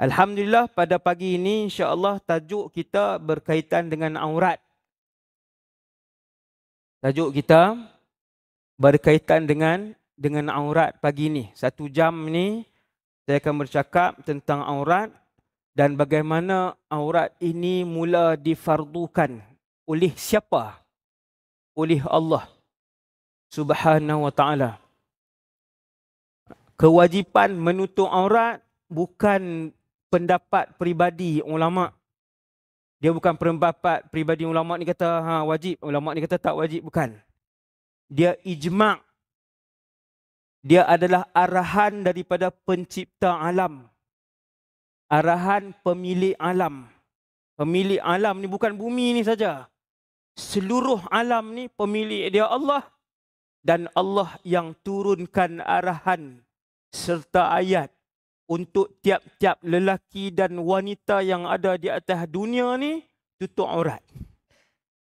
Alhamdulillah pada pagi ini insya-Allah tajuk kita berkaitan dengan aurat. Tajuk kita berkaitan dengan aurat pagi ini. 1 jam ni saya akan bercakap tentang aurat dan bagaimana aurat ini mula difardukan oleh siapa? Oleh Allah Subhanahu wa taala. Kewajipan menutup aurat bukan pendapat peribadi ulama. Dia bukan pendapat peribadi ulama ni kata wajib, ulama ni kata tak wajib, bukan. Dia ijma'. Dia adalah arahan daripada pencipta alam. Arahan pemilik alam. Pemilik alam ni bukan bumi ni saja. Seluruh alam ni pemilik dia Allah, dan Allah yang turunkan arahan serta ayat untuk tiap-tiap lelaki dan wanita yang ada di atas dunia ni tutup aurat.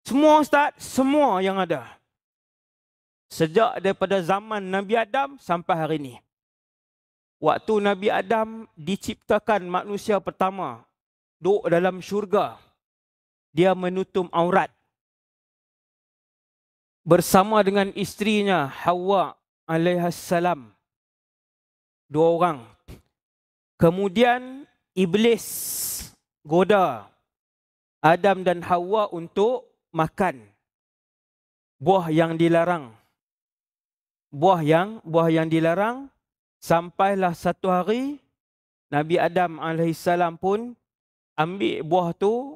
Semua Ustaz, semua yang ada. Sejak daripada zaman Nabi Adam sampai hari ini. Waktu Nabi Adam diciptakan manusia pertama, duduk dalam syurga, dia menutup aurat. Bersama dengan isterinya Hawa alaihassalam. 2 orang. Kemudian Iblis goda Adam dan Hawa untuk makan buah yang dilarang. Buah yang dilarang. Sampailah satu hari Nabi Adam alaihissalam pun ambil buah tu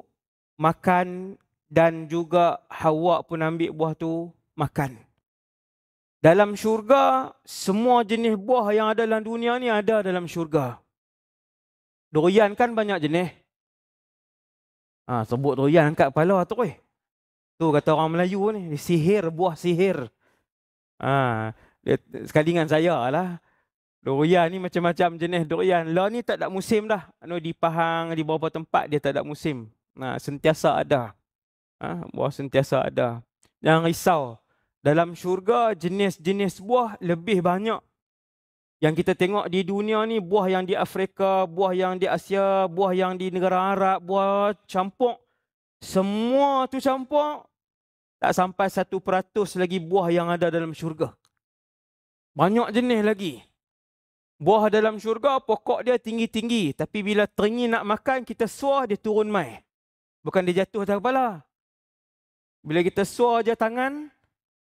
makan, dan juga Hawa pun ambil buah tu makan. Dalam syurga, semua jenis buah yang ada dalam dunia ni ada dalam syurga. Durian kan banyak jenis. Sebut durian angkat kepala tu Tu kata orang Melayu ni, sihir, buah sihir. Sekali dengan saya lah. Durian ni macam-macam jenis durian. Lah ni tak ada musim dah. Di Pahang, di beberapa tempat dia tak ada musim. Sentiasa ada. Buah sentiasa ada. Jangan risau. Dalam syurga, jenis-jenis buah lebih banyak. Yang kita tengok di dunia ni, buah yang di Afrika, buah yang di Asia, buah yang di negara Arab, buah campur. Semua tu campur. Tak sampai 1% lagi buah yang ada dalam syurga. Banyak jenis lagi. Buah dalam syurga, pokok dia tinggi-tinggi. Tapi bila teringin nak makan, kita suar, dia turun mai. Bukan dia jatuh atas kepala. Bila kita suar je tangan,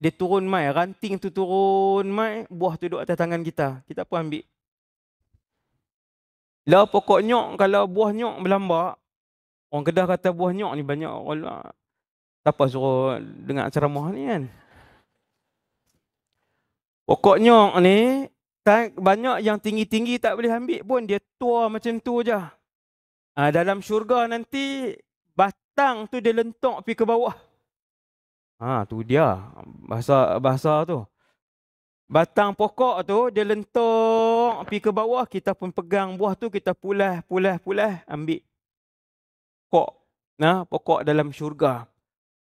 dia turun mai. Ranting tu turun mai, buah tu duduk atas tangan kita. Kita pun ambil. Lah pokok nyok, kalau buah nyok berlambak, orang Kedah kata buah nyok ni banyak orang. Siapa suruh dengar ceramah ni kan? Pokok nyok ni, banyak yang tinggi-tinggi tak boleh ambil pun. Dia tua macam tu je. Dalam syurga nanti, batang tu dia lentok pergi ke bawah. Tu dia bahasa tu. Batang pokok tu dia lentok pergi ke bawah, kita pun pegang buah tu, kita pulas, ambil. Pokok dalam syurga.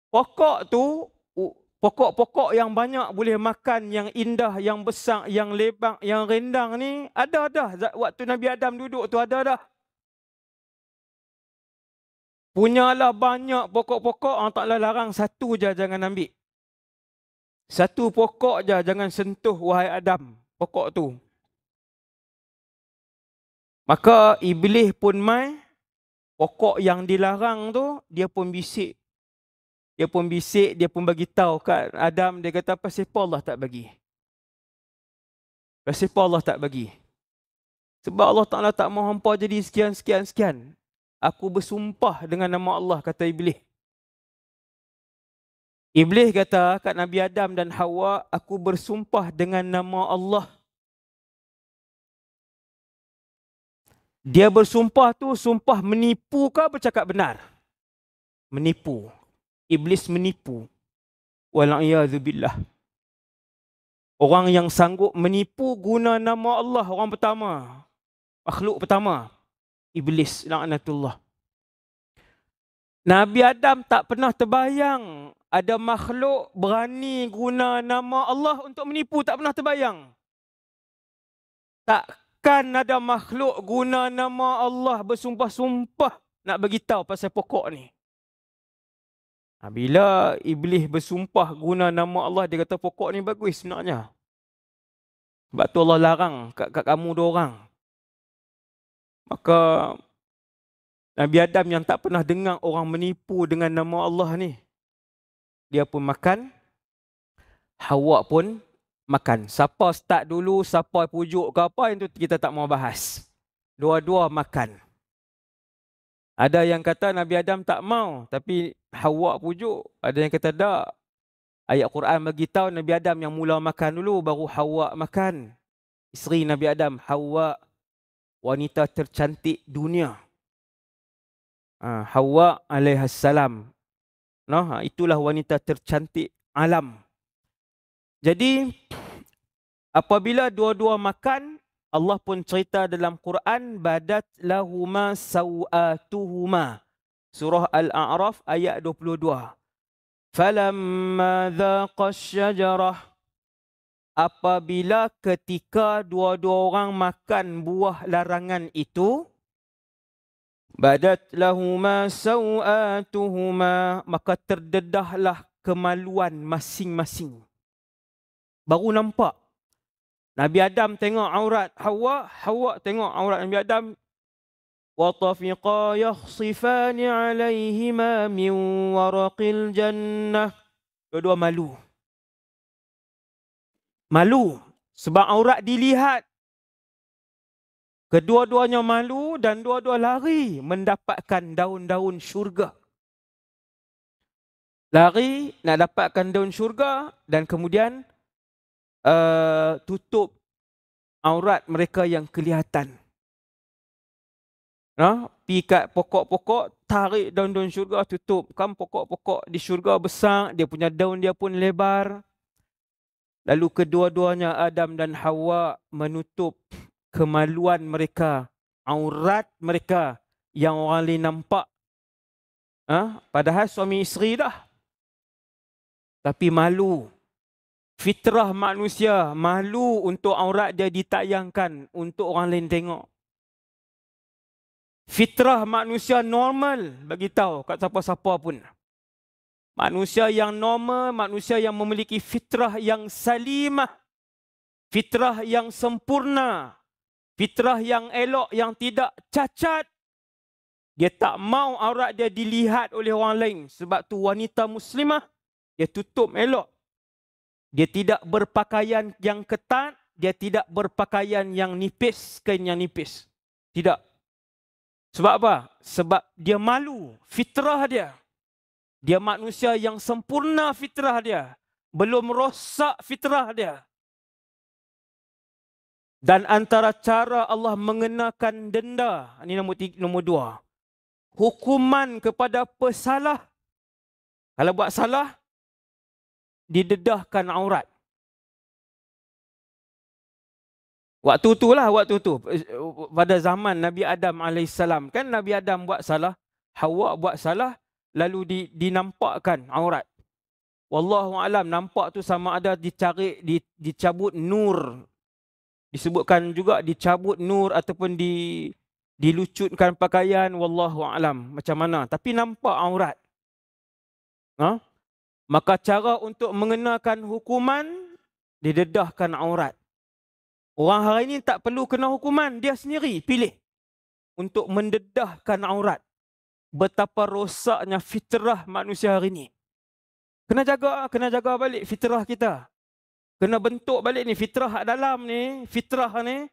Pokok tu, pokok-pokok yang banyak boleh makan, yang indah, yang besar, yang lebar, yang rendang ni ada dah. Waktu Nabi Adam duduk tu ada dah. Punyalah banyak pokok-pokok, Allah Ta'ala larang satu je jangan ambil. Satu pokok je jangan sentuh, wahai Adam, pokok tu. Maka Iblis pun mai, pokok yang dilarang tu, dia pun bisik. Dia pun bagi tahu kat Adam, dia kata, pasal apa Allah tak bagi? Pasal apa Allah tak bagi? Sebab Allah Ta'ala tak mahu hampa jadi sekian. Aku bersumpah dengan nama Allah, kata Iblis. Iblis kata kat Nabi Adam dan Hawa, aku bersumpah dengan nama Allah. Dia bersumpah tu, sumpah menipu ke bercakap benar? Menipu. Iblis menipu. Wal'iyadzubillah. Orang yang sanggup menipu guna nama Allah, orang pertama. Makhluk pertama. Iblis, la'natullah. Nabi Adam tak pernah terbayang ada makhluk berani guna nama Allah untuk menipu. Tak pernah terbayang. Takkan ada makhluk guna nama Allah bersumpah-sumpah nak beritahu pasal pokok ni. Bila iblis bersumpah guna nama Allah, dia kata pokok ni bagus sebenarnya. Sebab tu Allah larang kat kamu dua orang. Maka Nabi Adam yang tak pernah dengar orang menipu dengan nama Allah ni, dia pun makan, Hawa pun makan. Siapa start dulu, siapa pujuk ke apa, itu kita tak mau bahas. Dua-dua makan. Ada yang kata Nabi Adam tak mau, tapi Hawa pujuk. Ada yang kata tak. Ayat Quran beritahu Nabi Adam yang mula makan dulu, baru Hawa makan. Isteri Nabi Adam, Hawa, wanita tercantik dunia. Hawa alaihassalam. Itulah wanita tercantik alam. Jadi, apabila dua-dua makan, Allah pun cerita dalam Quran, badat lahuma sawatuhuma. Surah Al-A'raf ayat 22. Falamma dhaqa syajarah. Apabila ketika dua-dua orang makan buah larangan itu, badat lahuma sawatuhuma, maka terdedahlah kemaluan masing-masing. Baru nampak. Nabi Adam tengok aurat Hawa, Hawa tengok aurat Nabi Adam. Wa tafiqa yakhsifani alaihima min waraqil jannah. Dua-dua malu. Malu sebab aurat dilihat. Kedua-duanya malu dan dua-dua lari mendapatkan daun-daun syurga. Lari nak dapatkan daun syurga dan kemudian tutup aurat mereka yang kelihatan. Pergi kat pokok-pokok, tarik daun-daun syurga, tutup. Kan pokok-pokok di syurga besar, dia punya daun dia pun lebar. Lalu kedua-duanya Adam dan Hawa menutup kemaluan mereka, aurat mereka yang orang lain nampak. Padahal suami isteri dah. Tapi malu. Fitrah manusia malu untuk aurat dia ditayangkan untuk orang lain tengok. Fitrah manusia normal, bagi tahu kat siapa-siapa pun. Manusia yang normal, manusia yang memiliki fitrah yang salimah, fitrah yang sempurna, fitrah yang elok, yang tidak cacat. Dia tak mau aurat dia dilihat oleh orang lain. Sebab tu wanita muslimah, dia tutup elok. Dia tidak berpakaian yang ketat, dia tidak berpakaian yang nipis, kain yang nipis. Tidak. Sebab apa? Sebab dia malu, fitrah dia. Dia manusia yang sempurna fitrah dia. Belum rosak fitrah dia. Dan antara cara Allah mengenakan denda, ini nombor 2. Hukuman kepada pesalah. Kalau buat salah, didedahkan aurat. Waktu tu. Pada zaman Nabi Adam AS. Kan Nabi Adam buat salah, Hawa buat salah, lalu dinampakkan aurat. Wallahu alam, nampak tu sama ada dicabut nur. Disebutkan juga dicabut nur ataupun dilucutkan pakaian, wallahu alam macam mana. Tapi nampak aurat. Maka cara untuk mengenakan hukuman, didedahkan aurat. Orang hari ini tak perlu kena hukuman, dia sendiri pilih untuk mendedahkan aurat. Betapa rosaknya fitrah manusia hari ini. Kena jaga balik fitrah kita. Kena bentuk balik ni fitrah dalam ni, fitrah ni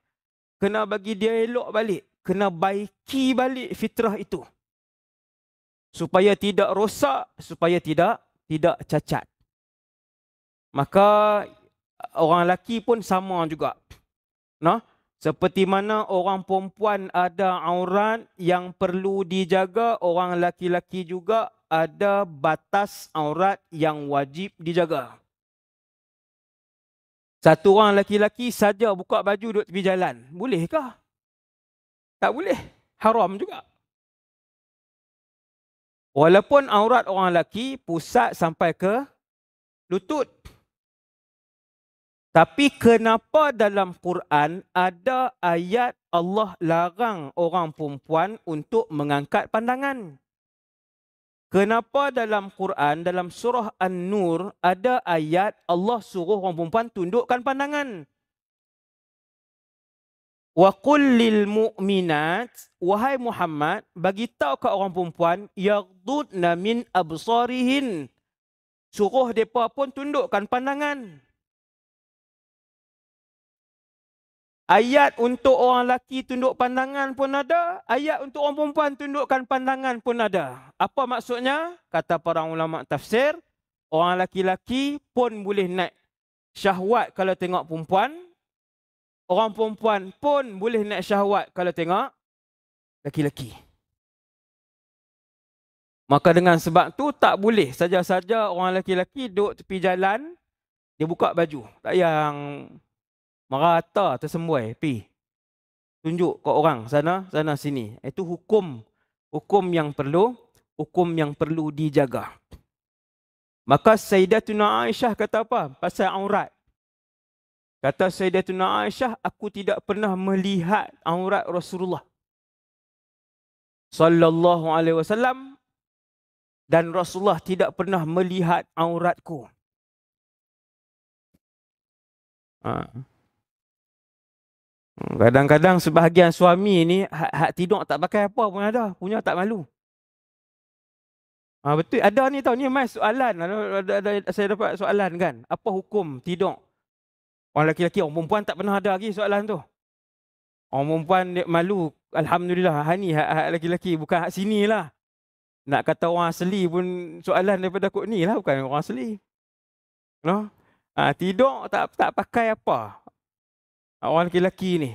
kena bagi dia elok balik, kena baiki balik fitrah itu. Supaya tidak rosak, supaya tidak cacat. Maka orang lelaki pun sama juga. Seperti mana orang perempuan ada aurat yang perlu dijaga, orang lelaki-lelaki juga ada batas aurat yang wajib dijaga. Satu orang lelaki-lelaki saja buka baju duduk tepi jalan. Bolehkah? Tak boleh. Haram juga. Walaupun aurat orang lelaki pusat sampai ke lutut. Tapi kenapa dalam Quran ada ayat Allah larang orang perempuan untuk mengangkat pandangan? Kenapa dalam Quran, dalam surah An-Nur, ada ayat Allah suruh orang perempuan tundukkan pandangan? Wa qul lil mu'minat, wahai Muhammad, bagi tahu kat orang perempuan, yaghdudna min absarihin. Suruh depa pun tundukkan pandangan. Ayat untuk orang lelaki tunduk pandangan pun ada, ayat untuk orang perempuan tundukkan pandangan pun ada. Apa maksudnya? Kata para ulama tafsir, orang lelaki-lelaki pun boleh naik syahwat kalau tengok perempuan, orang perempuan pun boleh naik syahwat kalau tengok lelaki-lelaki. Maka dengan sebab tu tak boleh saja-saja orang lelaki-lelaki duduk tepi jalan, dia buka baju. Tak yang merata tersembuai, pi tunjuk ke orang sana sini. Itu hukum yang perlu dijaga. Maka Sayyidatuna Aisyah kata apa pasal aurat? Kata Sayyidatuna Aisyah, aku tidak pernah melihat aurat Rasulullah sallallahu alaihi wasallam dan Rasulullah tidak pernah melihat auratku. Kadang-kadang sebahagian suami ni hak tidur tak pakai apa pun ada, punya tak malu. Betul, ada ni tau, ni mas soalan, ada saya dapat soalan kan, apa hukum tidur orang lelaki-lelaki, orang perempuan tak pernah ada lagi soalan tu. Orang perempuan dia malu, alhamdulillah, hak ni hak lelaki-lelaki, bukan hak sini lah. Nak kata orang asli pun soalan daripada kok ni lah, bukan orang asli. No? Tidur tak pakai apa. Orang lelaki ni.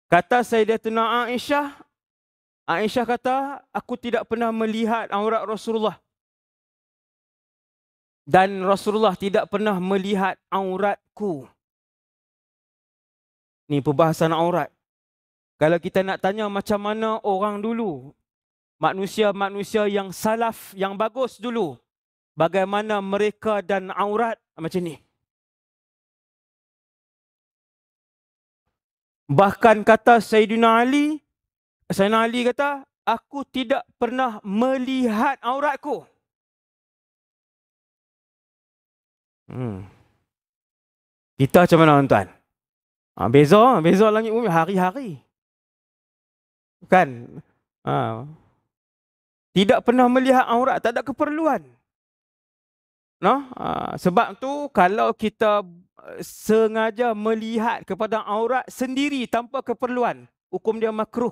Kata Sayyidatuna Aisyah, Aisyah kata, aku tidak pernah melihat aurat Rasulullah. Dan Rasulullah tidak pernah melihat auratku. Ni perbahasan aurat. Kalau kita nak tanya macam mana orang dulu, manusia-manusia yang salaf, yang bagus dulu, bagaimana mereka dan aurat, macam ni. Bahkan kata Sayyidina Ali kata, aku tidak pernah melihat auratku. Kita macam mana tuan? Beza langit bumi hari-hari. Kan? Tidak pernah melihat aurat, tak ada keperluan. No? Sebab tu kalau kita sengaja melihat kepada aurat sendiri tanpa keperluan, hukum dia makruh.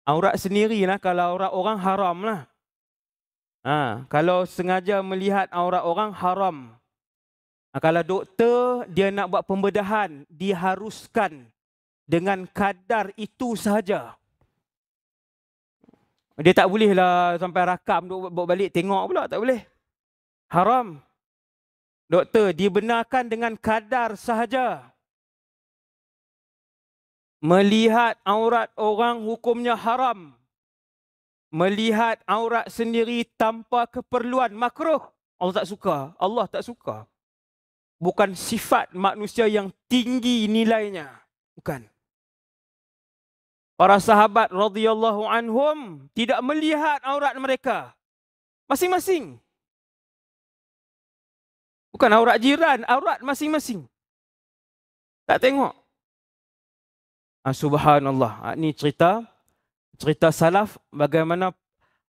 Aurat sendiri lah, kalau aurat orang haram lah. Kalau sengaja melihat aurat orang haram. Kalau doktor dia nak buat pembedahan, diharuskan dengan kadar itu sahaja. Dia tak boleh lah sampai rakam bawa balik tengok pula, tak boleh. Haram. Doktor, dibenarkan dengan kadar sahaja. Melihat aurat orang hukumnya haram. Melihat aurat sendiri tanpa keperluan makruh. Allah tak suka. Allah tak suka. Bukan sifat manusia yang tinggi nilainya. Bukan. Para sahabat radhiyallahu anhum tidak melihat aurat mereka. Masing-masing. Bukan aurat jiran, aurat masing-masing. Tak tengok. Subhanallah. Ini cerita salaf, bagaimana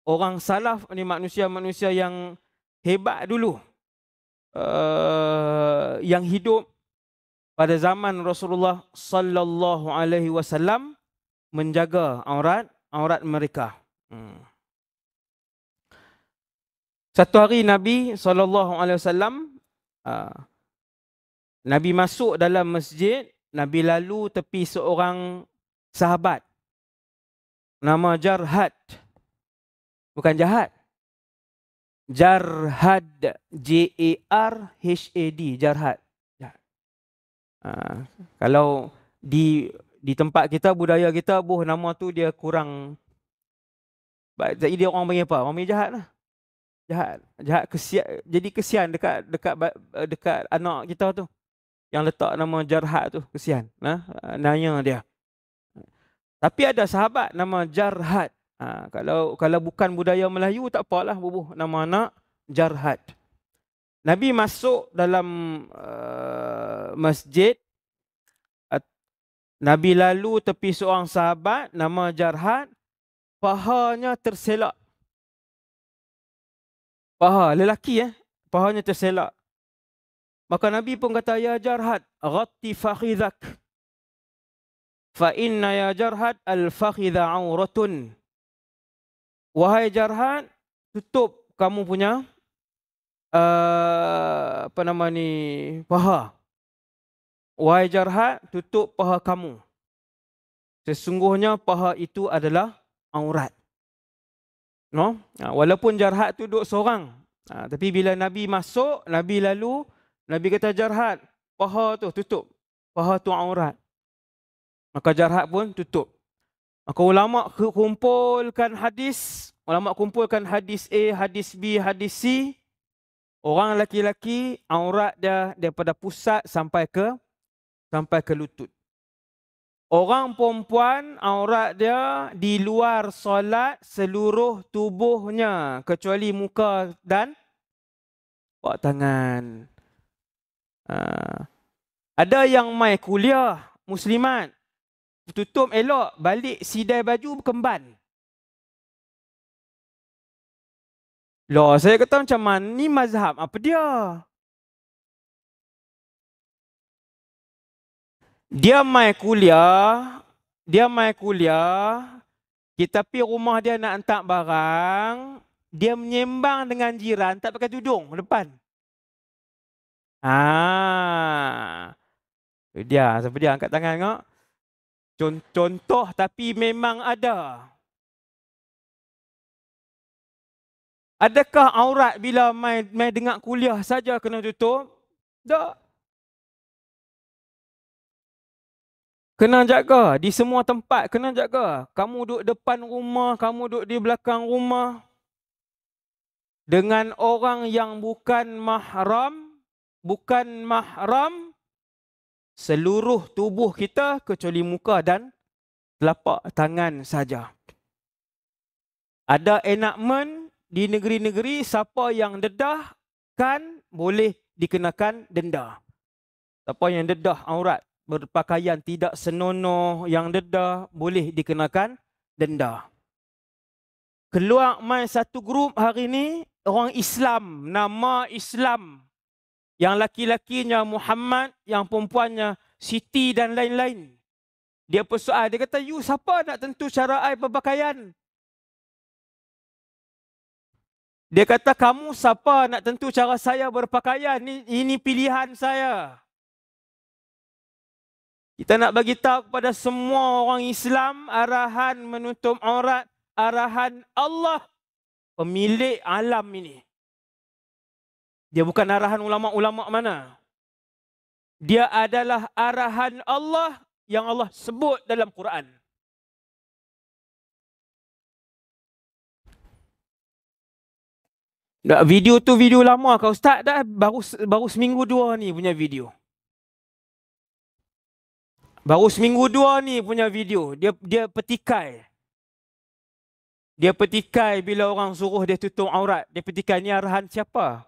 orang salaf ni manusia-manusia yang hebat dulu. Yang hidup pada zaman Rasulullah sallallahu alaihi wasallam menjaga aurat mereka. Satu hari Nabi sallallahu alaihi wasallam Nabi masuk dalam masjid, Nabi lalu tepi seorang sahabat nama Jarhad. Bukan jahat. Jarhad, Jarhad, Jarhad. Kalau di tempat kita, budaya kita, nama tu dia kurang. Jadi dia orang panggil apa? Orang panggil jahat lah. Jahat kesian, jadi kesian dekat anak kita tu. Yang letak nama Jarhad tu, kesian. Nanya dia. Tapi ada sahabat nama Jarhad. Kalau bukan budaya Melayu tak apalah bubuh nama anak Jarhad. Nabi masuk dalam masjid. Nabi lalu tepi seorang sahabat nama Jarhad, pahanya terselak. Paha lelaki pahanya terselak. Maka Nabi pun kata, ya Jarhad, ghatti fakhidhak. Fa inna ya Jarhad al-fakhidha auratun. Wahai Jarhad, tutup kamu punya paha. Wahai Jarhad, tutup paha kamu. Sesungguhnya paha itu adalah aurat. No? Walaupun Jarhad tu duduk seorang. Tapi bila Nabi masuk, Nabi lalu, Nabi kata, Jarhad, paha tu tutup. Paha tu aurat. Maka Jarhad pun tutup. Maka ulama kumpulkan hadis. Ulama kumpulkan hadis A, hadis B, hadis C. Orang laki-laki, aurat dia daripada pusat sampai ke lutut. Orang perempuan, aurat dia di luar solat seluruh tubuhnya kecuali muka dan telapak tangan. Ada yang mai kuliah muslimat, tutup elok, balik sidai baju berkemban. Loh, saya kata macam mana ni mazhab apa dia? Dia mai kuliah, tapi rumah dia nak hantar barang, dia menyembang dengan jiran, tak pakai tudung depan. Siapa dia angkat tangan tengok? Contoh tapi memang ada. Adakah aurat bila mai dengar kuliah saja kena tutup? Tak. Kena jaga, di semua tempat kena jaga. Kamu duduk depan rumah, kamu duduk di belakang rumah. Dengan orang yang bukan mahram, seluruh tubuh kita kecuali muka dan telapak tangan saja. Ada enakmen di negeri-negeri, siapa yang dedah kan boleh dikenakan denda. Siapa yang dedah aurat, berpakaian tidak senonoh, yang dedah, boleh dikenakan denda. Keluar mai satu grup hari ni, orang Islam, nama Islam. Yang laki-lakinya Muhammad, yang perempuannya Siti dan lain-lain. Dia persoal, dia kata, you siapa nak tentu cara I berpakaian? Dia kata, kamu siapa nak tentu cara saya berpakaian? Ini pilihan saya. Kita nak bagi tahu kepada semua orang Islam, arahan menutup aurat, arahan Allah, pemilik alam ini. Dia bukan arahan ulama-ulama mana. Dia adalah arahan Allah yang Allah sebut dalam Quran. Video tu video lama kau Ustaz dah, baru seminggu dua ni punya video. Baru seminggu dua ni punya video. Dia petikai. Dia petikai bila orang suruh dia tutup aurat. Dia petikai, ni arahan siapa?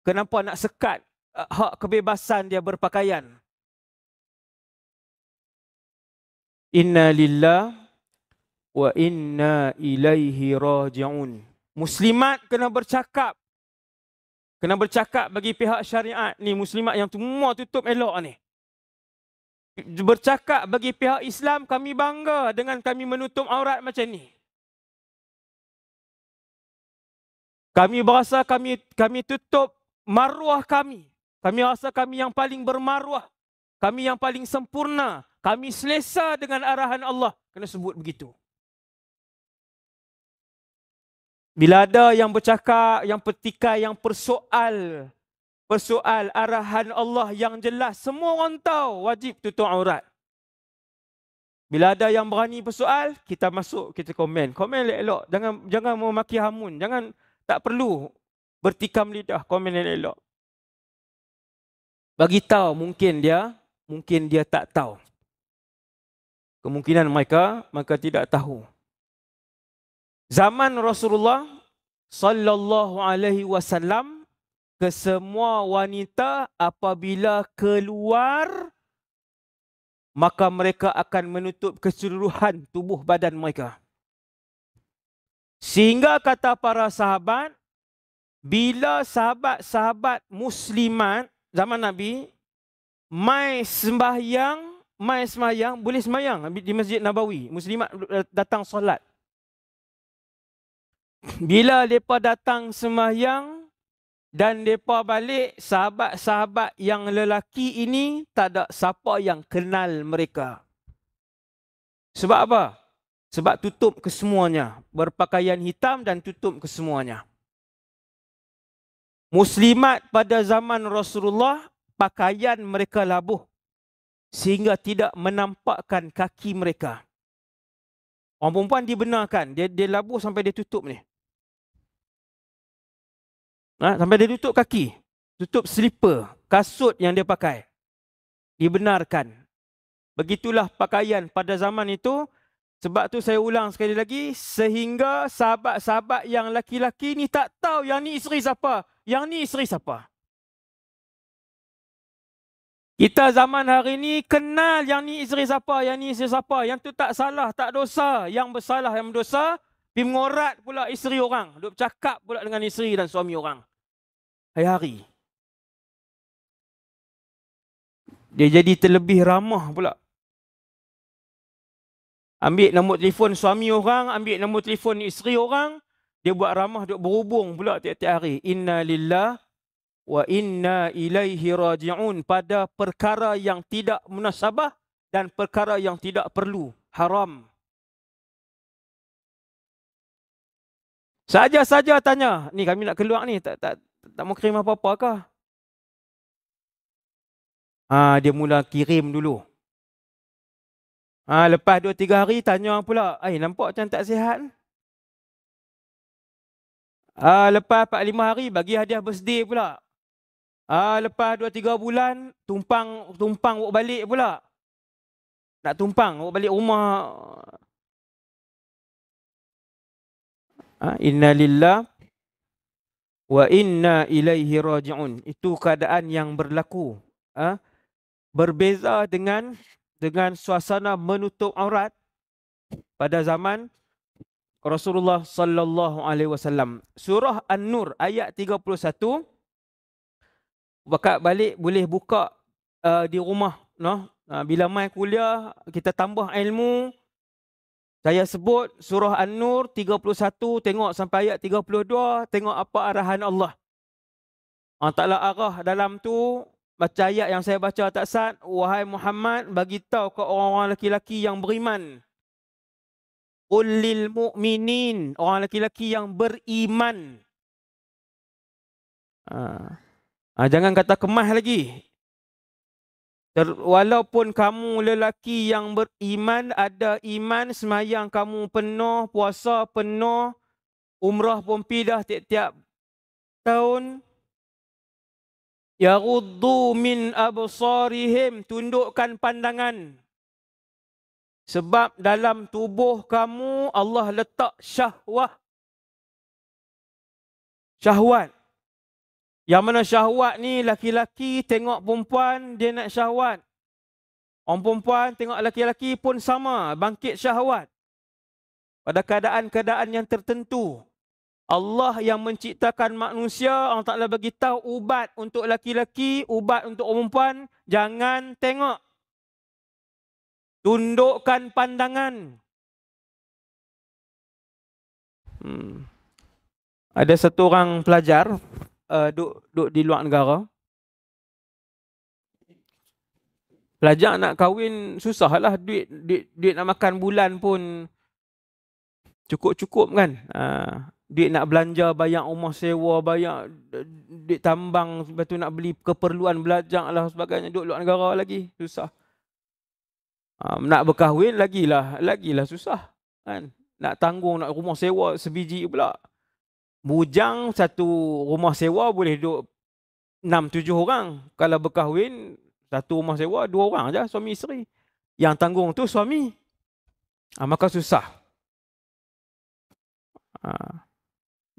Kenapa nak sekat hak kebebasan dia berpakaian? Inna lillah wa inna ilaihi raji'un. Muslimat kena bercakap. Kena bercakap bagi pihak syariat ni, muslimat yang semua tutup elok ni. Bercakap bagi pihak Islam, kami bangga dengan kami menutup aurat macam ni. Kami berasa kami tutup maruah kami. Kami rasa kami yang paling bermaruah. Kami yang paling sempurna. Kami selesa dengan arahan Allah. Kena sebut begitu. Bila ada yang bercakap, yang petikai, yang persoal arahan Allah yang jelas, semua orang tahu wajib tutup aurat. Bila ada yang berani persoal, kita masuk, kita komen. Komen elok-elok. Jangan memaki hamun. Tak perlu bertikam lidah, komen yang elok. Bagi tahu mungkin dia tak tahu. Kemungkinan mereka tidak tahu. Zaman Rasulullah sallallahu alaihi wasallam, kesemua wanita apabila keluar maka mereka akan menutup keseluruhan tubuh badan mereka. Sehingga kata para sahabat, bila sahabat-sahabat muslimat zaman Nabi mai sembahyang, boleh sembahyang di Masjid Nabawi, muslimat datang solat. Bila mereka datang sembahyang dan mereka balik, sahabat-sahabat yang lelaki ini tak ada siapa yang kenal mereka. Sebab apa? Sebab tutup kesemuanya. Berpakaian hitam dan tutup kesemuanya. Muslimat pada zaman Rasulullah, pakaian mereka labuh sehingga tidak menampakkan kaki mereka. Orang perempuan dibenarkan, dia labuh sampai dia tutup ni. Sampai dia tutup kaki, tutup slipper, kasut yang dia pakai. Dibenarkan. Begitulah pakaian pada zaman itu. Sebab tu saya ulang sekali lagi, sehingga sahabat-sahabat yang laki-laki ni tak tahu yang ni isteri siapa, yang ni isteri siapa. Kita zaman hari ni kenal yang ni isteri siapa, yang ni isteri siapa. Yang tu tak salah, tak dosa. Yang bersalah, yang berdosa, pergi mengorat pula isteri orang. Duk bercakap pula dengan isteri dan suami orang. Hari-hari. Dia jadi terlebih ramah pula. Ambil nombor telefon suami orang, ambil nombor telefon isteri orang, dia buat ramah, duk berhubung pula tiap-tiap hari. Inna lillah wa inna ilaihi raji'un, pada perkara yang tidak munasabah dan perkara yang tidak perlu, haram. Saja-saja tanya, ni kami nak keluar ni, tak mau kirim apa-apa kah? Dia mula kirim dulu. Lepas 2-3 hari tanya pula, nampak macam tak sihat. Lepas 4-5 hari bagi hadiah birthday pula. Lepas 2-3 bulan tumpang bawa balik pula. Nak tumpang bawa balik rumah. Inna lillah wa inna ilaihi raji'un. Itu keadaan yang berlaku. Berbeza dengan suasana menutup aurat pada zaman Rasulullah sallallahu alaihi wasallam. Surah An-Nur ayat 31. Bakat balik boleh buka di rumah, bila mai kuliah kita tambah ilmu. Saya sebut surah An-Nur 31, tengok sampai ayat 32, tengok apa arahan Allah. Allah Ta'ala arah dalam tu. Baca ayat yang saya baca tak sat. Wahai Muhammad, bagi tahu ke orang-orang lelaki yang beriman. Qul lil mu'minin, orang lelaki yang beriman. Jangan kata kemas lagi. Walaupun kamu lelaki yang beriman, ada iman, semayang kamu penuh, puasa penuh, umrah pun pidah tiap-tiap tahun. Yaghuddu min absarihim, tundukkan pandangan. Sebab dalam tubuh kamu Allah letak syahwat. Yang mana syahwat ni, laki-laki tengok perempuan dia nak syahwat. Orang perempuan tengok laki-laki pun sama, bangkit syahwat. Pada keadaan-keadaan yang tertentu. Allah yang menciptakan manusia, Allah Ta'ala bagi tahu ubat untuk laki-laki, ubat untuk perempuan, jangan tengok. Tundukkan pandangan. Ada satu orang pelajar duduk di luar negara. Pelajar nak kahwin susah lah, duit nak makan bulan pun cukup-cukup kan. Duit nak belanja, bayar rumah sewa, bayar duit tambang, lepas tu nak beli keperluan belajar lah sebagainya, duduk luar negara lagi susah. Nak berkahwin lagilah susah kan. Nak tanggung, nak rumah sewa sebiji pula. Bujang satu rumah sewa boleh duduk 6-7 orang. Kalau berkahwin, satu rumah sewa 2 orang je, suami isteri. Yang tanggung tu suami. Maka susah.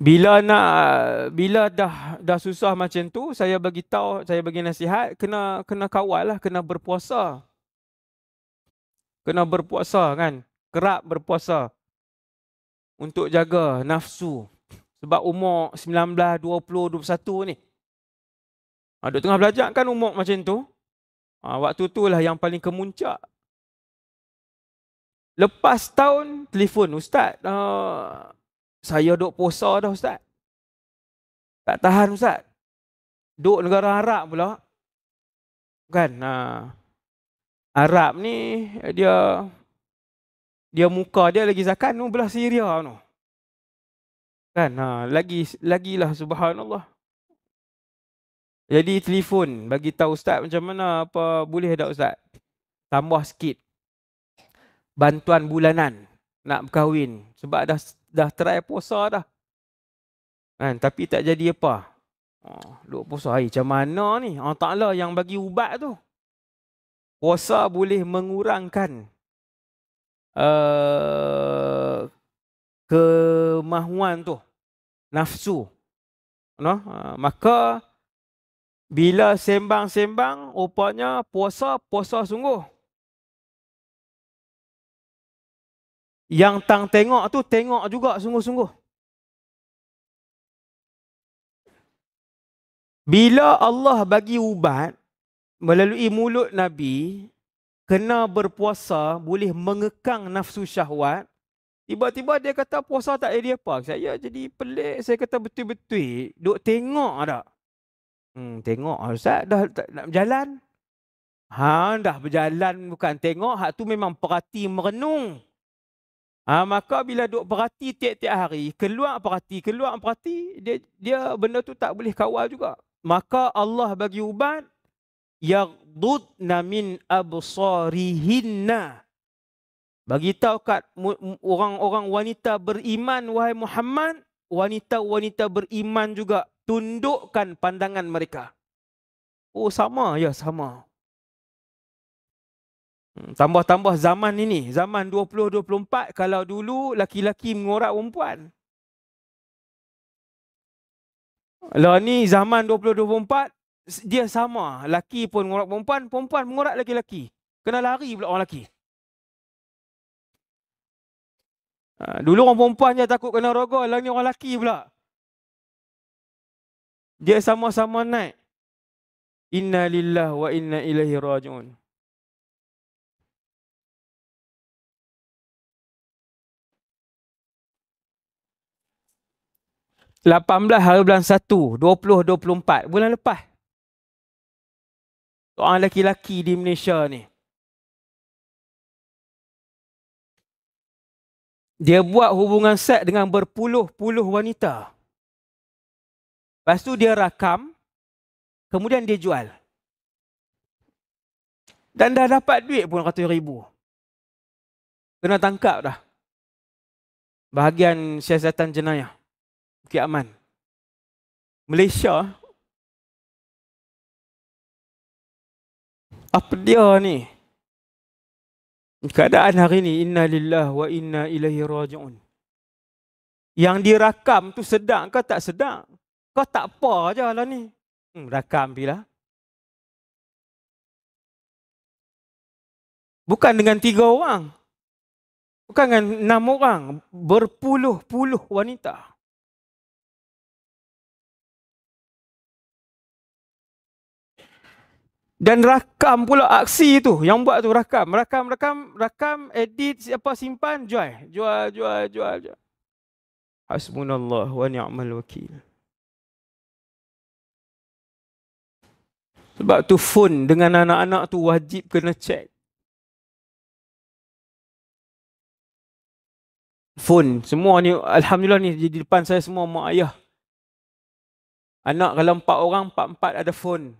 Bila dah susah macam tu, saya bagi nasihat, kena kawal lah, kena berpuasa. Kena berpuasa kan, kerap berpuasa untuk jaga nafsu. Sebab umur 19, 20, 21 ni. Duk tengah belajar kan umur macam tu. Waktu tu lah yang paling kemuncak. Lepas tahun, telefon, Ustaz, saya duk puasa dah Ustaz. Tak tahan Ustaz. Duk negara Arab pula. Kan? Arab ni, dia muka dia lagi zakat tu belah Syria tu. Kan? Lagilah subhanallah. Jadi telefon bagi tahu Ustaz macam mana, apa boleh tak Ustaz? Tambah sikit bantuan bulanan nak berkahwin. Sebab dah try puasa dah. Kan? Tapi tak jadi apa. Duk puasa. Macam mana ni? Allah Ta'ala yang bagi ubat tu. Puasa boleh mengurangkan kemahuan tu. Nafsu. Maka bila sembang-sembang, rupanya puasa sungguh. Yang tang tengok tu, tengok juga sungguh-sungguh. Bila Allah bagi ubat melalui mulut Nabi, kena berpuasa boleh mengekang nafsu syahwat. Tiba-tiba dia kata puasa tak jadi apa. Saya jadi pelik, saya kata betul-betul duk tengok tak? Tengok Ustaz, dah nak berjalan. Dah berjalan bukan tengok, hak tu memang perhati merenung. Maka bila duk perhati tiap-tiap hari, keluar perhati, dia benda tu tak boleh kawal juga. Maka Allah bagi ubat, yaghdudna min absarihinna. Bagi tahu kat orang-orang wanita beriman, wahai Muhammad, wanita-wanita beriman juga tundukkan pandangan mereka. Sama ya, sama. Tambah-tambah zaman ini, zaman 2024, kalau dulu laki-laki mengorak perempuan. Lah ni zaman 2024, dia sama. Laki pun mengorak perempuan, perempuan mengorak laki-laki. Kena lari pula orang lelaki. Dulu orang perempuan je takut kena rogol, lah ni orang lelaki pula. Dia sama-sama naik. Inna lillahi wa inna ilaihi raji'un. hari bulan 1, 2024, bulan lepas. Orang lelaki-lelaki di Malaysia ni. Dia buat hubungan seks dengan berpuluh-puluh wanita. Lepas tu dia rakam, kemudian dia jual. Dan dah dapat duit pun RM100,000. Kena tangkap dah. Bahagian siasatan jenayah Bukit Aman, Malaysia. Apa dia ni? Keadaan hari ni, inna lillahi wa inna ilaihi raji'un. Yang dirakam tu sedang ke tak sedang? Kau tak apa je lah ni. Rakam bila? Bukan dengan 3 orang. Bukan dengan 6 orang. Berpuluh-puluh wanita. Dan rakam pula aksi tu. Yang buat tu rakam, edit, simpan, jual. Hasbunallah wa ni'mal wakil. Sebab tu phone dengan anak-anak tu wajib kena check. Phone, semua ni, alhamdulillah ni di depan saya semua mak ayah. Anak kalau 4 orang, 4-4 ada phone.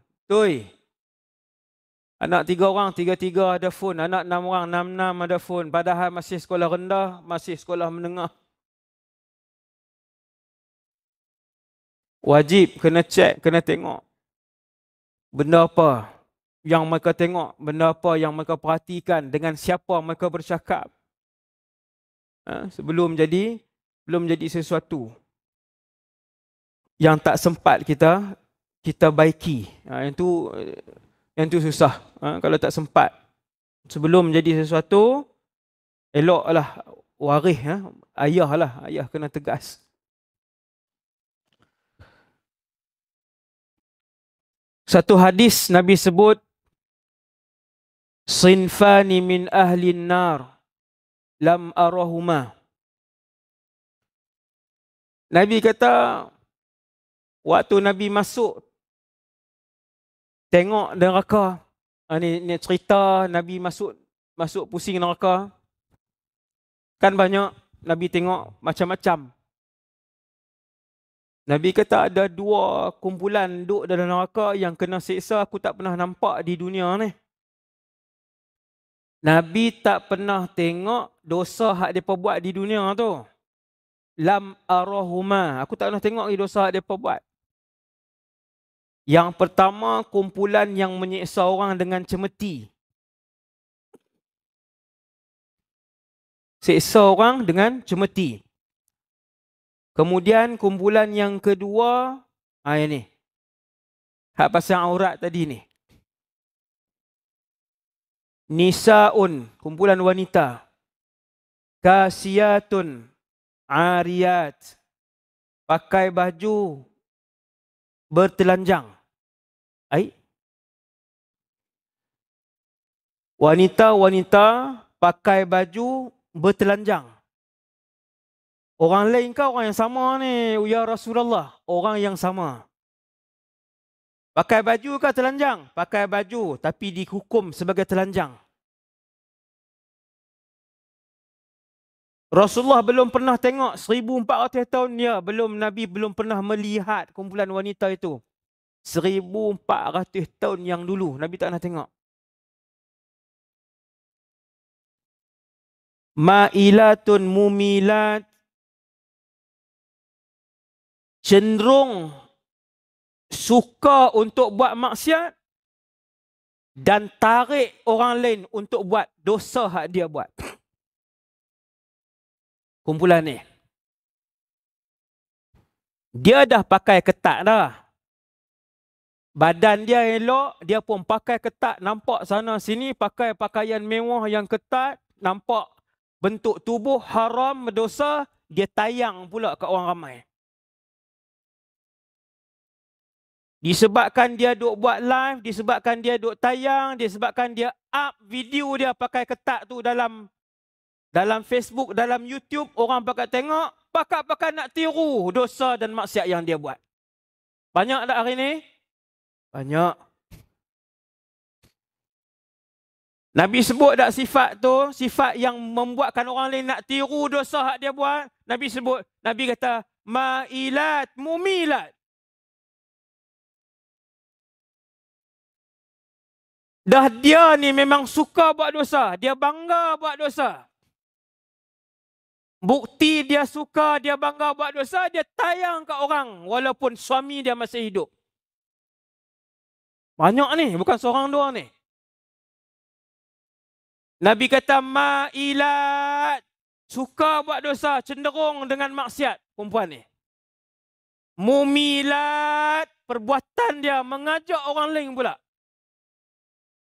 Anak 3 orang, 3-3 ada phone. Anak 6 orang, 6-6 ada phone. Padahal masih sekolah rendah, masih sekolah menengah. Wajib kena check, kena tengok. Benda apa yang mereka tengok, benda apa yang mereka perhatikan, dengan siapa mereka bercakap. Sebelum jadi sesuatu yang tak sempat kita baiki. Yang tu susah. Kalau tak sempat. Sebelum jadi sesuatu, eloklah waris, ayah kena tegas. Satu hadis Nabi sebut, sinfani min ahlin nar lam arahuma. Nabi kata, waktu Nabi masuk tengok neraka. Ni cerita Nabi masuk pusing neraka. Kan banyak Nabi tengok macam-macam. Nabi kata ada 2 kumpulan duduk dalam neraka yang kena siksa aku tak pernah nampak di dunia ni. Nabi tak pernah tengok dosa hak mereka buat di dunia tu. Lam arahuma. Aku tak pernah tengok dosa hak mereka buat. Yang pertama, kumpulan yang menyiksa orang dengan cemeti. Siksa orang dengan cemeti. Kemudian kumpulan yang kedua, ini. Hak pasal aurat tadi ni. Nisaun, kumpulan wanita. Kasiyatun, ariyat. Pakai baju bertelanjang. Wanita-wanita pakai baju bertelanjang. Orang lain ke orang yang sama ni? Ya Rasulullah, orang yang sama. Pakai baju ke telanjang? Pakai baju tapi dihukum sebagai telanjang. Rasulullah belum pernah tengok 1400 tahun dia, Nabi belum pernah melihat kumpulan wanita itu. 1400 tahun yang dulu Nabi tak pernah tengok. Ma'ilatun mumilat, cenderung suka untuk buat maksiat dan tarik orang lain untuk buat dosa hak dia buat. Kumpulan ni. Dia dah pakai ketat dah. Badan dia elok, dia pun pakai ketat, nampak sana sini, pakai pakaian mewah yang ketat, nampak bentuk tubuh haram, berdosa, dia tayang pula kat orang ramai. Disebabkan dia duk buat live, disebabkan dia duk tayang, disebabkan dia up video dia pakai ketat tu dalam Facebook, dalam YouTube, orang pakai tengok, pakai nak tiru dosa dan maksiat yang dia buat. Banyak tak hari ni? Banyak. Nabi sebut tak sifat tu, sifat yang membuatkan orang lain nak tiru dosa hak dia buat? Nabi sebut, Nabi kata, ma'ilat, mumilat. Dah dia ni memang suka buat dosa, dia bangga buat dosa. Bukti dia suka, dia bangga buat dosa, dia tayang kat orang walaupun suami dia masih hidup. Banyak ni, bukan seorang dua ni. Nabi kata ma'ilat, suka buat dosa, cenderung dengan maksiat perempuan ni. Mumilat, perbuatan dia mengajak orang lain pula.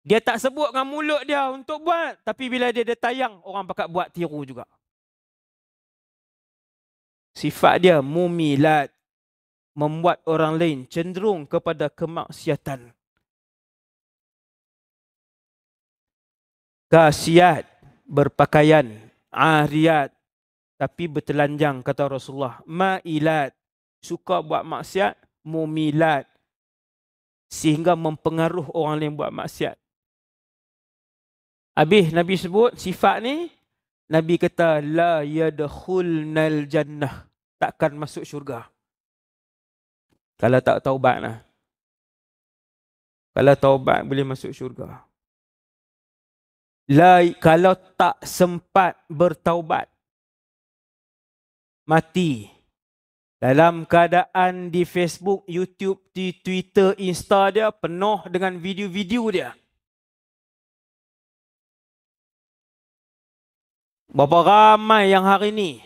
Dia tak sebut dengan mulut dia untuk buat, tapi bila dia tayang, orang pakat buat tiru juga. Sifat dia mumilat, membuat orang lain cenderung kepada kemaksiatan. Kasiyat, berpakaian, ariyat, tapi bertelanjang, kata Rasulullah. Ma'ilat, suka buat maksiat, mumilat, sehingga mempengaruhi orang lain buat maksiat. Habis Nabi sebut sifat ni, Nabi kata la yadkhulnal jannah, takkan masuk syurga. Kalau tak taubat lah. Kalau taubat boleh masuk syurga. Kalau tak sempat bertaubat, mati, Dalam keadaan di Facebook, YouTube, di Twitter, Insta dia penuh dengan video-video dia. Berapa ramai yang hari ini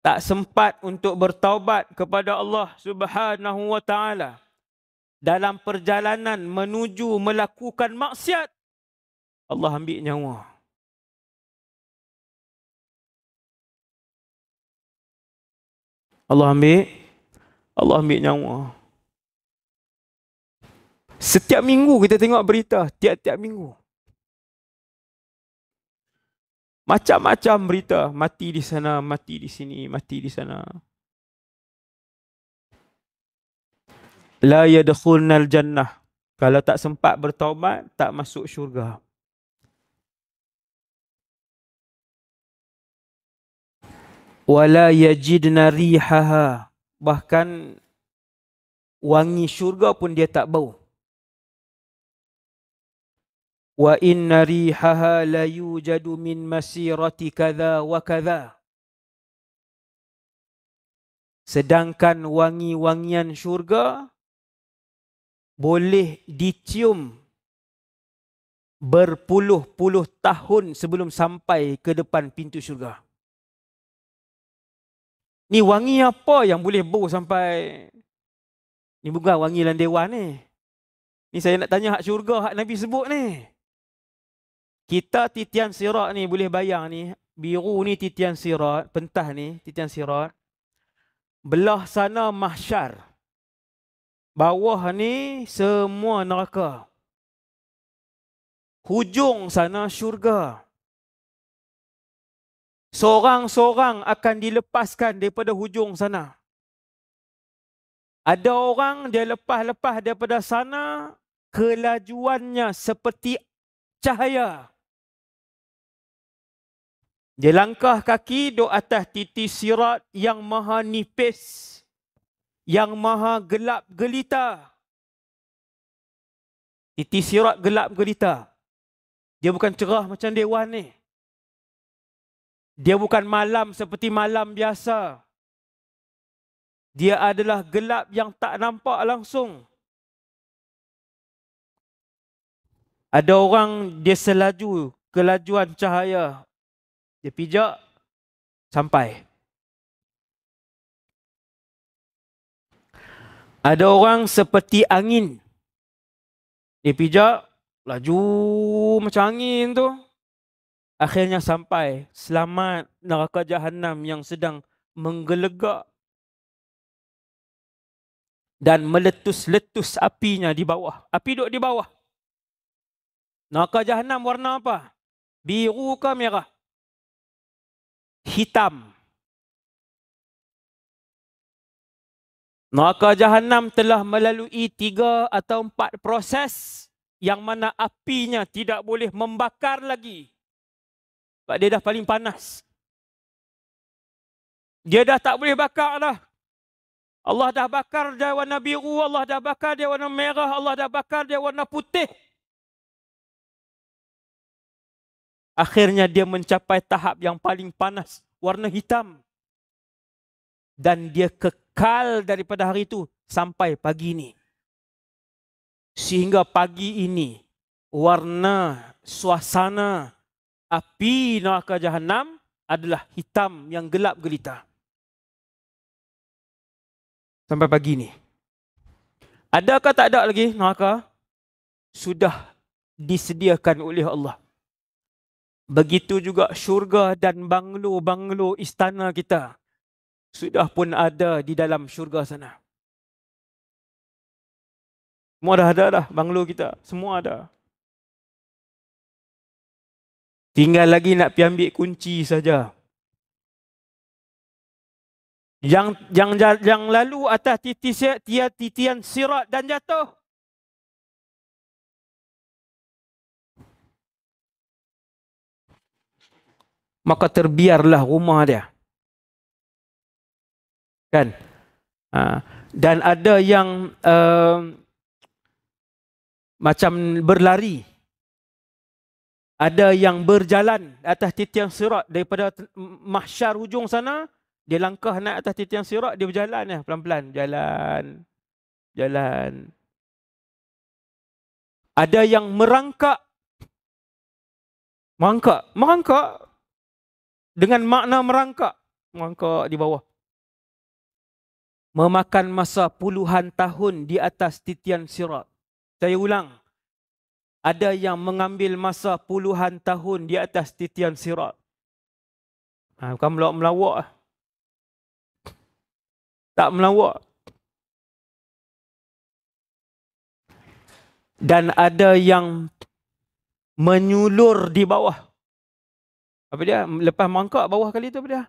tak sempat untuk bertaubat kepada Allah Subhanahu wa taala dalam perjalanan menuju melakukan maksiat, Allah ambil nyawa. Allah ambil nyawa. Setiap minggu kita tengok berita, tiap-tiap minggu. Macam-macam berita, mati di sana, mati di sini, mati di sana. La yadkhulnal jannah. Kalau tak sempat bertaubat, tak masuk syurga. Wala yajidna rihaha. Bahkan wangi syurga pun dia tak bau. Wa inna rihaha la yujadu min masirati kadha wa kadha. Sedangkan wangi-wangian syurga boleh dicium berpuluh-puluh tahun sebelum sampai ke depan pintu syurga. Ni wangi apa yang boleh bau sampai... Ni bukan wangi dalam dewan ni. Ni saya nak tanya hak syurga, hak Nabi sebut ni. Kita titian sirat ni boleh bayang ni. Biru ni titian sirat, pentah ni titian sirat. Belah sana mahsyar. Bawah ni semua neraka. Hujung sana syurga. Seorang-seorang akan dilepaskan daripada hujung sana. Ada orang dia lepas-lepas daripada sana, kelajuannya seperti cahaya. Dia langkah kaki duduk atas titi sirat yang maha nipis, yang maha gelap gelita. Titi sirat gelap gelita. Dia bukan cerah macam dewan ni. Dia bukan malam seperti malam biasa. Dia adalah gelap yang tak nampak langsung. Ada orang dia selaju kelajuan cahaya. Dia pijak sampai. Ada orang seperti angin. Dia pijak laju macam angin tu. Akhirnya sampai. Selamat neraka Jahannam yang sedang menggelegak dan meletus-letus apinya di bawah. Api duduk di bawah. Neraka Jahannam warna apa? Biru ke merah? Hitam. Neraka Jahannam telah melalui 3 atau 4 proses yang mana apinya tidak boleh membakar lagi. Sebab dia dah paling panas. Dia dah tak boleh bakar dah. Allah dah bakar dia warna biru, Allah dah bakar dia warna merah, Allah dah bakar dia warna putih. Akhirnya dia mencapai tahap yang paling panas, warna hitam. Dan dia kekal daripada hari itu sampai pagi ini. Sehingga pagi ini, warna, suasana, api neraka Jahannam adalah hitam yang gelap gelita. Sampai pagi ni. Adakah tak ada lagi neraka? Sudah disediakan oleh Allah. Begitu juga syurga dan banglo-banglo istana kita. Sudah pun ada di dalam syurga sana. Semua dah ada dah banglo kita. Semua ada. Tinggal lagi nak pergi ambil kunci saja. Yang lalu atas titian sirat dan jatuh. Maka terbiarlah rumah dia. Kan? Dan ada yang macam berlari. Ada yang berjalan atas titian sirat daripada mahsyar hujung sana. Dia langkah naik atas titian sirat, dia berjalan ya, pelan-pelan. Jalan. Ada yang merangkak dengan makna merangkak di bawah. Memakan masa puluhan tahun di atas titian sirat. Saya ulang. Ada yang mengambil masa puluhan tahun di atas titian sirat. Bukan melawak. Tak melawak. Dan ada yang menyulur di bawah. Apa dia? Lepas mangkak bawah kali tu apa dia?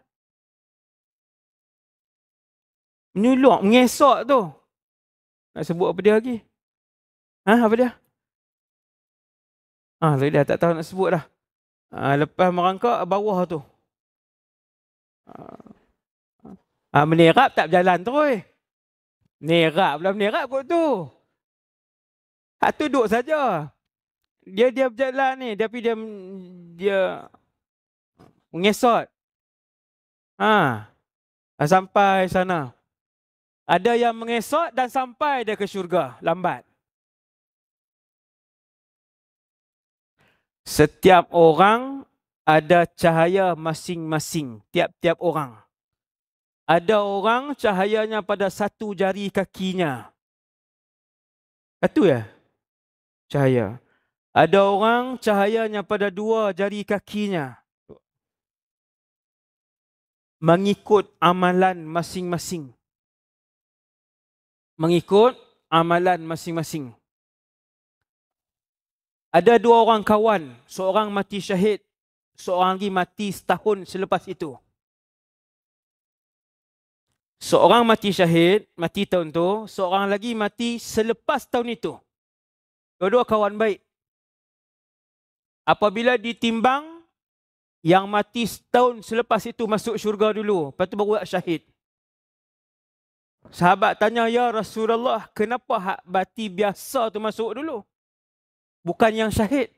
Menyulur, mengesok tu. Nak sebut apa dia lagi? Apa dia? Tadi dah tak tahu nak sebut dah. Lepas merangkak bawah tu. Menerap tak berjalan terus. Menerap pula menerap kot tu. Hak tu duduk saja. Dia berjalan ni, tapi dia mengesot. Sampai sana. Ada yang mengesot dan sampai dia ke syurga lambat. Setiap orang ada cahaya masing-masing, tiap-tiap orang. Ada orang cahayanya pada satu jari kakinya. Satu ya? Cahaya. Ada orang cahayanya pada dua jari kakinya. Mengikut amalan masing-masing. Mengikut amalan masing-masing. Ada dua orang kawan, seorang mati syahid, seorang lagi mati setahun selepas itu. Seorang mati syahid, mati tahun tu, seorang lagi mati selepas tahun itu. Dua-dua kawan baik. Apabila ditimbang, yang mati setahun selepas itu masuk syurga dulu, lepas tu baru syahid. Sahabat tanya, ya Rasulullah, kenapa hak mati biasa tu masuk dulu? Bukan yang syahid.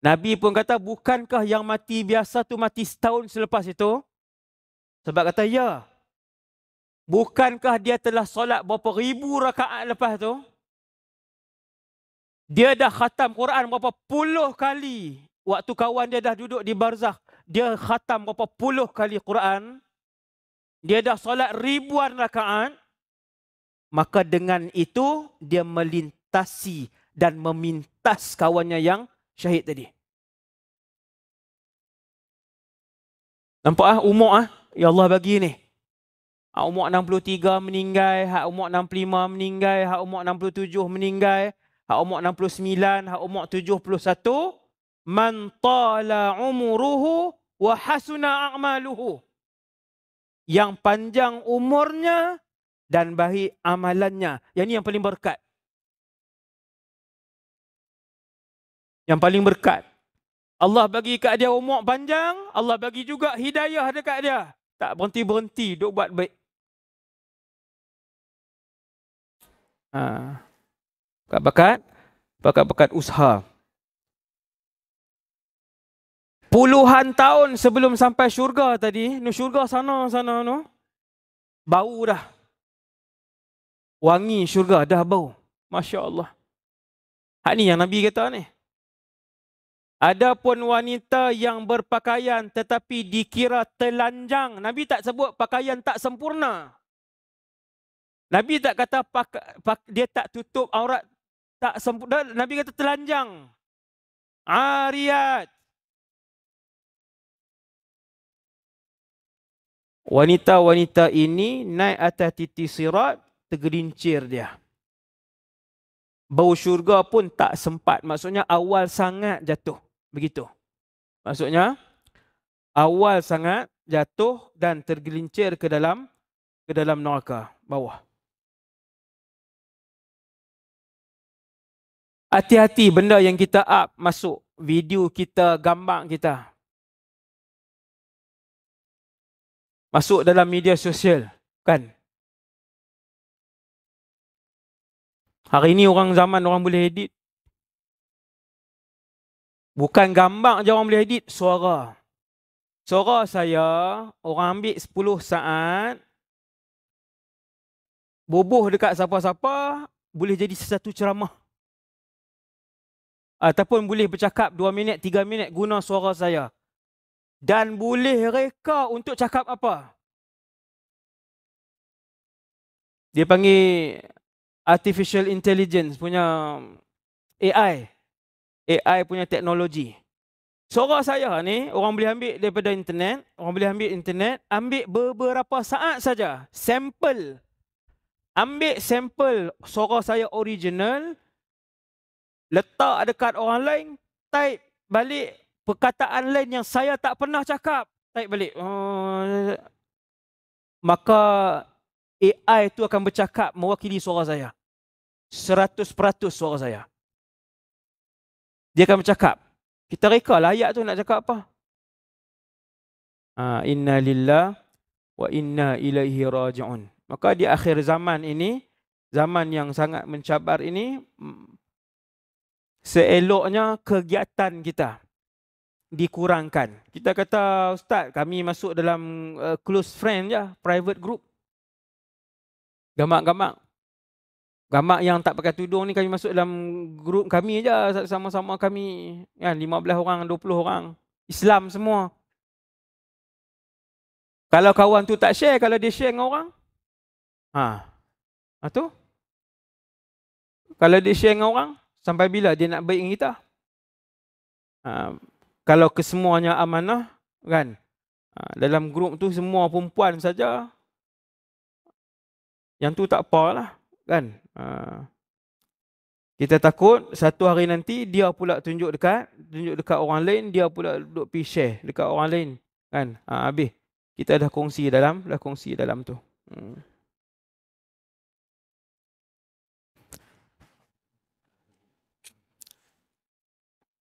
Nabi pun kata, bukankah yang mati biasa tu mati setahun selepas itu? Sebab kata, ya. Bukankah dia telah solat berapa ribu rakaat lepas tu? Dia dah khatam Quran berapa puluh kali. Waktu kawan dia dah duduk di barzakh, dia khatam berapa puluh kali Quran. Dia dah solat ribuan rakaat. Maka dengan itu, dia melintasi dan memintas kawannya yang syahid tadi. Nampak umur ya Allah bagi ni. Hak umur 63 meninggal, hak umur 65 meninggal, hak umur 67 meninggal, hak umur 69, hak umur 71. Man tala umuruhu wa hasuna a'maluhu. Yang panjang umurnya dan baik amalannya. Yang ni yang paling berkat. Yang paling berkat. Allah bagi kat dia umur panjang, Allah bagi juga hidayah dekat dia. Tak berhenti-berhenti duk buat baik. Bakat-bakat usaha. Puluhan tahun sebelum sampai syurga tadi, syurga sana no. Bau dah. Wangi syurga dah bau. Masya Allah. Hak ni yang Nabi kata ni. Adapun wanita yang berpakaian tetapi dikira telanjang. Nabi tak sebut pakaian tak sempurna. Nabi tak kata dia tak tutup aurat tak sempurna. Nabi kata telanjang. Ariyat. Wanita-wanita ini naik atas titi sirat, tergelincir dia. Bau syurga pun tak sempat. Maksudnya awal sangat jatuh. Begitu. Maksudnya awal sangat jatuh dan tergelincir ke dalam neraka bawah. Hati-hati benda yang kita up masuk. Video kita, gambar kita. Masuk dalam media sosial. Kan? Hari ini zaman orang boleh edit. Bukan gambar je orang boleh edit, suara. Suara saya, orang ambil 10 saat, bubuh dekat siapa-siapa, boleh jadi sesuatu ceramah. Ataupun boleh bercakap 2 minit, 3 minit guna suara saya. Dan boleh reka untuk cakap apa? Dia panggil Artificial Intelligence punya AI. AI punya teknologi. Suara saya ni, orang boleh ambil daripada internet. Orang boleh ambil internet, ambil beberapa saat saja. Sampel. Ambil sampel suara saya original, letak dekat orang lain, type balik perkataan lain yang saya tak pernah cakap, type balik. Maka AI itu akan bercakap mewakili suara saya. 100% suara saya. Dia akan bercakap. Kita reka lah ayat tu nak cakap apa. Inna lillah wa inna ilaihi raji'un. Maka di akhir zaman ini, zaman yang sangat mencabar ini, seeloknya kegiatan kita dikurangkan. Kita kata, Ustaz, kami masuk dalam close friend je, private group. Gamak-gamak. Gamak yang tak pakai tudung ni kami masuk dalam grup kami je, sama-sama kami. Kan, 15 orang, 20 orang. Islam semua. Kalau kawan tu tak share, kalau dia share dengan orang, tu. Kalau dia share dengan orang, sampai bila dia nak baik dengan kita? Kalau kesemuanya amanah, kan? Dalam grup tu semua perempuan saja, yang tu tak apalah, kan? Kita takut satu hari nanti dia pula tunjuk dekat orang lain, dia pula duduk pergi share dekat orang lain, kan? Habis kita dah kongsi dalam tu.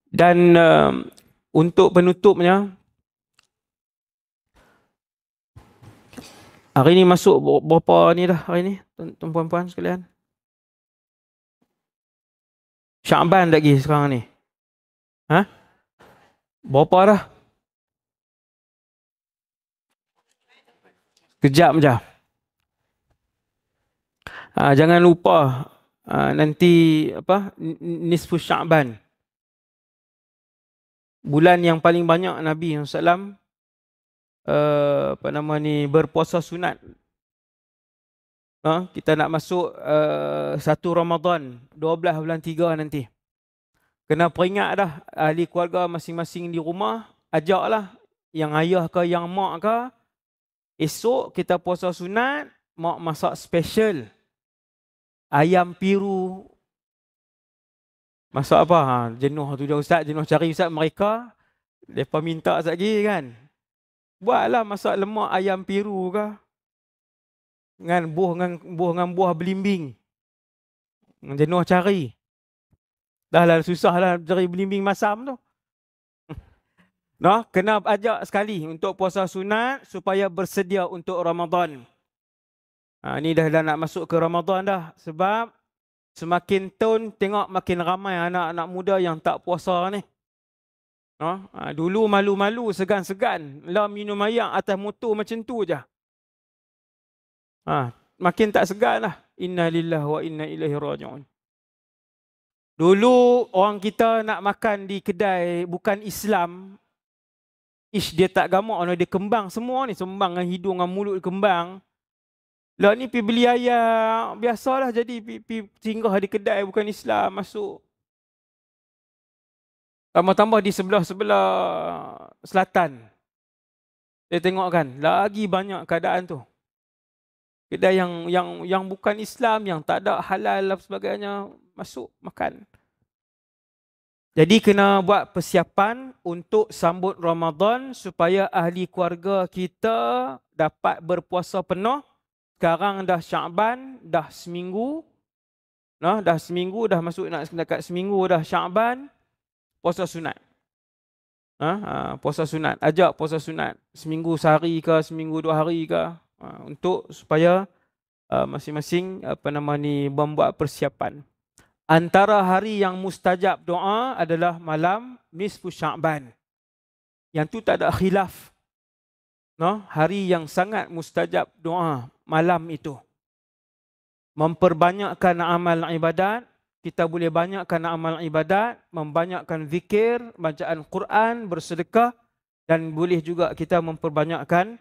Dan untuk penutupnya, hari ni masuk berapa ni dah hari ni, tuan-puan sekalian? Sya'ban lagi sekarang ni. Berapa dah? Kejap je. Jangan lupa nanti apa, nisfu Sya'ban. Bulan yang paling banyak Nabi SAW berpuasa sunat. Kita nak masuk 1 Ramadan, 12 bulan 3 nanti. Kena peringat dah, ahli keluarga masing-masing di rumah, ajaklah yang ayah ke yang mak ke, esok kita puasa sunat, mak masak special. Ayam piru. Masak apa? Jenuh tu dah Ustaz, jenuh cari Ustaz mereka. Mereka minta Ustaz lagi kan. Buatlah masak lemak ayam piru ke. Dengan buah belimbing. Jenuh cari. Dah lah susah lah cari belimbing masam tu. Kena ajak sekali untuk puasa sunat supaya bersedia untuk Ramadan. Ni dah nak masuk ke Ramadan dah. Sebab semakin tahun tengok makin ramai anak-anak muda yang tak puasa ni. Dulu malu-malu, segan-segan. Lah minum air atas motor macam tu je. Makin tak segan lah. Inna lillahi wa inna ilaihi raji'un. Dulu orang kita nak makan di kedai bukan Islam. Dia tak gamak, dia kembang semua ni. Sembang dengan hidung dengan mulut kembang. Lah ni pergi beli ayam, biasalah jadi pergi singgah di kedai bukan Islam, masuk. Tambah-tambah di sebelah-sebelah selatan. Saya tengok kan, lagi banyak keadaan tu. Kedai yang bukan Islam, yang tak ada halal dan sebagainya, masuk makan. Jadi kena buat persiapan untuk sambut Ramadan supaya ahli keluarga kita dapat berpuasa penuh. Sekarang dah Sya'ban, dah seminggu. Dah seminggu, dah masuk nak dekat seminggu dah Sya'ban. Puasa sunat. Puasa sunat. Ajak puasa sunat. Seminggu sehari ke, seminggu 2 hari ke. Untuk supaya masing-masing membuat persiapan. Antara hari yang mustajab doa adalah malam nisfu Sya'ban. Yang tu tak ada khilaf. No, hari yang sangat mustajab doa malam itu. Memperbanyakkan amal ibadat, kita boleh banyakkan amal ibadat, membanyakkan zikir, bacaan Quran, bersedekah, dan boleh juga kita memperbanyakkan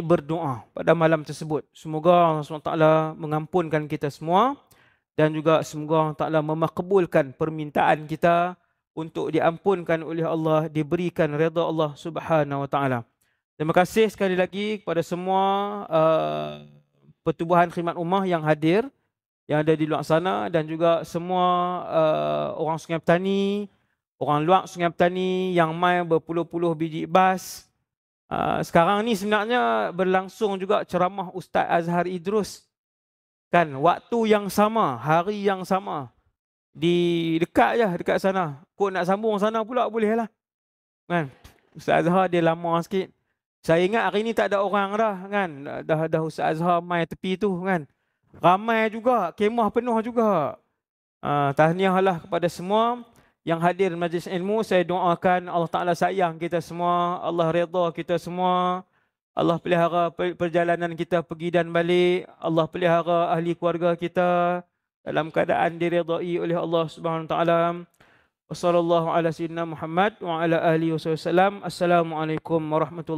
berdoa pada malam tersebut. Semoga Allah SWT mengampunkan kita semua dan juga semoga Allah Taala memakbulkan permintaan kita untuk diampunkan oleh Allah, diberikan redha Allah Subhanahu Wa Taala. Terima kasih sekali lagi kepada semua pertubuhan khidmat ummah yang hadir, yang ada di luar sana, dan juga semua orang Sungai Petani, orang luar Sungai Petani yang mai berpuluh-puluh biji bas. Sekarang ni sebenarnya berlangsung juga ceramah Ustaz Azhar Idrus. Kan, waktu yang sama, hari yang sama. Dekat je, dekat sana. Kau nak sambung sana pula boleh lah. Kan? Ustaz Azhar dia lama sikit. Saya ingat hari ni tak ada orang dah kan. Dah Ustaz Azhar mai tepi tu kan. Ramai juga, kemah penuh juga. Tahniahlah kepada semua yang hadir majlis ilmu. Saya doakan Allah Taala sayang kita semua, Allah redha kita semua. Allah pelihara perjalanan kita pergi dan balik. Allah pelihara ahli keluarga kita dalam keadaan diredai oleh Allah Subhanahu Wa Taala. Wassallallahu ala sayyidina Muhammad wa ala alihi wasallam. Assalamualaikum warahmatullahi